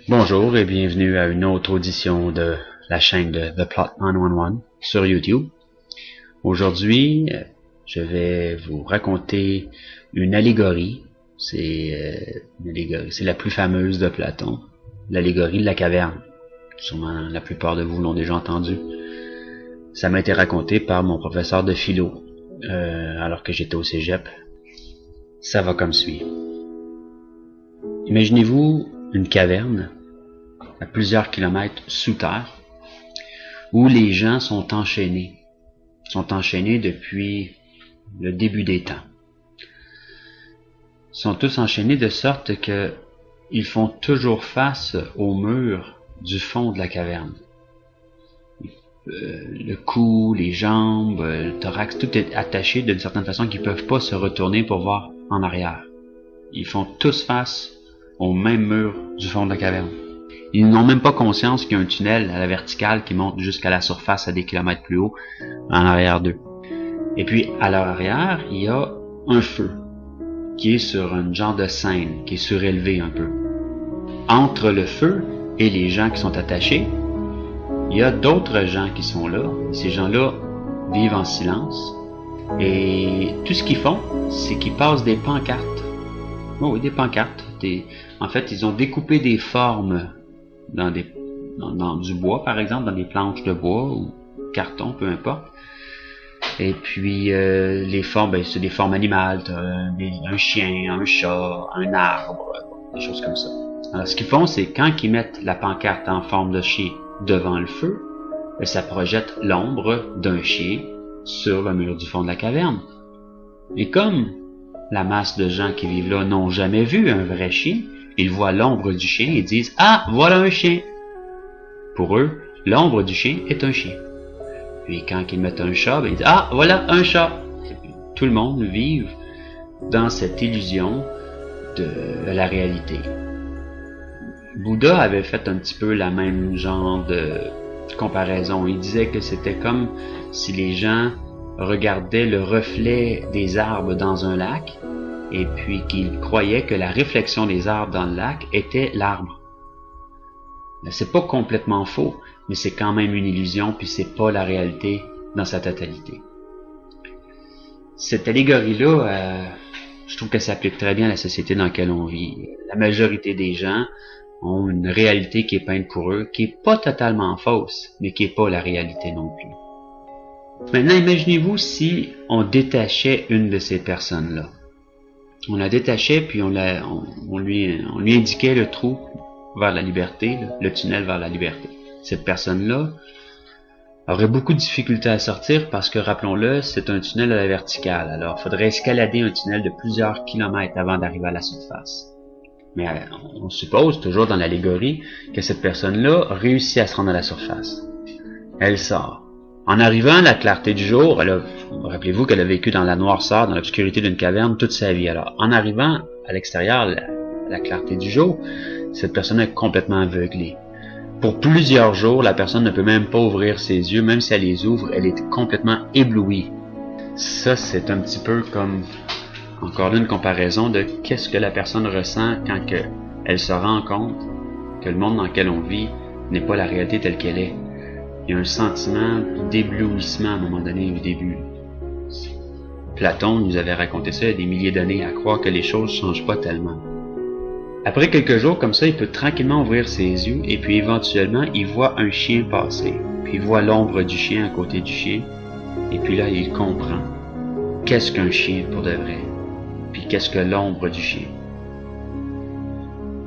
Bonjour et bienvenue à une autre audition de la chaîne de The Plot 911 sur YouTube. Aujourd'hui, je vais vous raconter une allégorie. C'est la plus fameuse de Platon, l'allégorie de la caverne. Sûrement la plupart de vous l'ont déjà entendu. Ça m'a été raconté par mon professeur de philo alors que j'étais au cégep. Ça va comme suit. Imaginez-vous une caverne à plusieurs kilomètres sous terre, où les gens sont enchaînés depuis le début des temps. Ils sont tous enchaînés de sorte que ils font toujours face au mur du fond de la caverne. Le cou, les jambes, le thorax, tout est attaché d'une certaine façon qu'ils ne peuvent pas se retourner pour voir en arrière. Ils font tous face au même mur du fond de la caverne. Ils n'ont même pas conscience qu'il y a un tunnel à la verticale qui monte jusqu'à la surface à des kilomètres plus haut en arrière d'eux. Et puis à leur arrière, il y a un feu qui est sur un genre de scène, qui est surélevé un peu. Entre le feu et les gens qui sont attachés, il y a d'autres gens qui sont là. Ces gens-là vivent en silence. Et tout ce qu'ils font, c'est qu'ils passent des pancartes. Oh oui, des pancartes. En fait, ils ont découpé des formes dans du bois, par exemple, dans des planches de bois ou carton, peu importe. Et puis, les formes, c'est des formes animales. Un chien, un chat, un arbre, des choses comme ça. Alors, ce qu'ils font, c'est quand ils mettent la pancarte en forme de chien devant le feu, ça projette l'ombre d'un chien sur le mur du fond de la caverne. Et comme la masse de gens qui vivent là n'ont jamais vu un vrai chien, ils voient l'ombre du chien et disent « Ah, voilà un chien !» Pour eux, l'ombre du chien est un chien. Puis quand ils mettent un chat, ils disent « Ah, voilà un chat !» Tout le monde vit dans cette illusion de la réalité. Bouddha avait fait un petit peu la même genre de comparaison. Il disait que c'était comme si les gens regardaient le reflet des arbres dans un lac et puis qu'ils croyaient que la réflexion des arbres dans le lac était l'arbre. C'est pas complètement faux, mais c'est quand même une illusion puis c'est pas la réalité dans sa totalité. Cette allégorie-là, je trouve qu'elle s'applique très bien à la société dans laquelle on vit. La majorité des gens ont une réalité qui est peinte pour eux, qui est pas totalement fausse, mais qui est pas la réalité non plus. Maintenant, imaginez-vous si on détachait une de ces personnes-là. On la détachait, puis on lui indiquait le trou vers la liberté, le tunnel vers la liberté. Cette personne-là aurait beaucoup de difficultés à sortir parce que, rappelons-le, c'est un tunnel à la verticale. Alors, il faudrait escalader un tunnel de plusieurs kilomètres avant d'arriver à la surface. Mais on suppose, toujours dans l'allégorie, que cette personne-là réussit à se rendre à la surface. Elle sort. En arrivant à la clarté du jour, rappelez-vous qu'elle a vécu dans la noirceur, dans l'obscurité d'une caverne toute sa vie. Alors, en arrivant à l'extérieur, la clarté du jour, cette personne est complètement aveuglée. Pour plusieurs jours, la personne ne peut même pas ouvrir ses yeux, même si elle les ouvre, elle est complètement éblouie. Ça, c'est un petit peu comme, encore une comparaison de qu'est-ce que la personne ressent quand elle se rend compte que le monde dans lequel on vit n'est pas la réalité telle qu'elle est. Il y a un sentiment d'éblouissement à un moment donné au début. Platon nous avait raconté ça il y a des milliers d'années, à croire que les choses ne changent pas tellement. Après quelques jours comme ça, il peut tranquillement ouvrir ses yeux et puis éventuellement, il voit un chien passer. Puis il voit l'ombre du chien à côté du chien. Et puis là, il comprend qu'est-ce qu'un chien pour de vrai. Puis qu'est-ce que l'ombre du chien.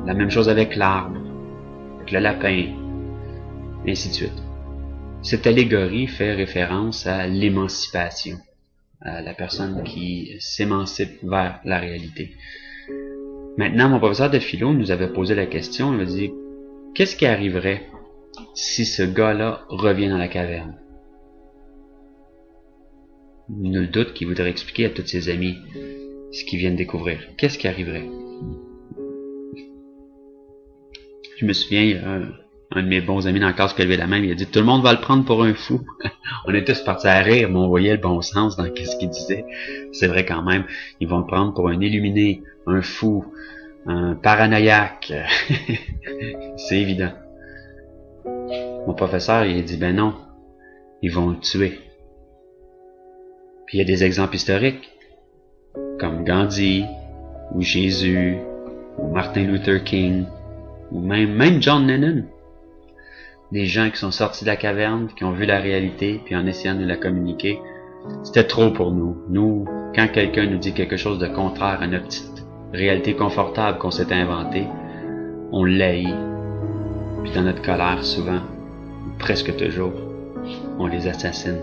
La même chose avec l'arbre, avec le lapin, et ainsi de suite. Cette allégorie fait référence à l'émancipation, à la personne qui s'émancipe vers la réalité. Maintenant, mon professeur de philo nous avait posé la question, il m'a dit, qu'est-ce qui arriverait si ce gars-là revient dans la caverne? Nul doute qu'il voudrait expliquer à tous ses amis ce qu'ils viennent découvrir. Qu'est-ce qui arriverait? Je me souviens, il y a un de mes bons amis dans la classe qui a levé la main, il a dit « Tout le monde va le prendre pour un fou. » On est tous partis à rire, mais on voyait le bon sens dans ce qu'il disait. C'est vrai quand même, ils vont le prendre pour un illuminé, un fou, un paranoïaque. C'est évident. Mon professeur, il a dit, ben non, ils vont le tuer. Puis il y a des exemples historiques, comme Gandhi, ou Jésus, ou Martin Luther King, ou même John Lennon. Des gens qui sont sortis de la caverne, qui ont vu la réalité, puis en essayant de la communiquer, c'était trop pour nous. Nous, quand quelqu'un nous dit quelque chose de contraire à notre petite réalité confortable qu'on s'est inventée, on l'haït. Puis dans notre colère, souvent, ou presque toujours, on les assassine.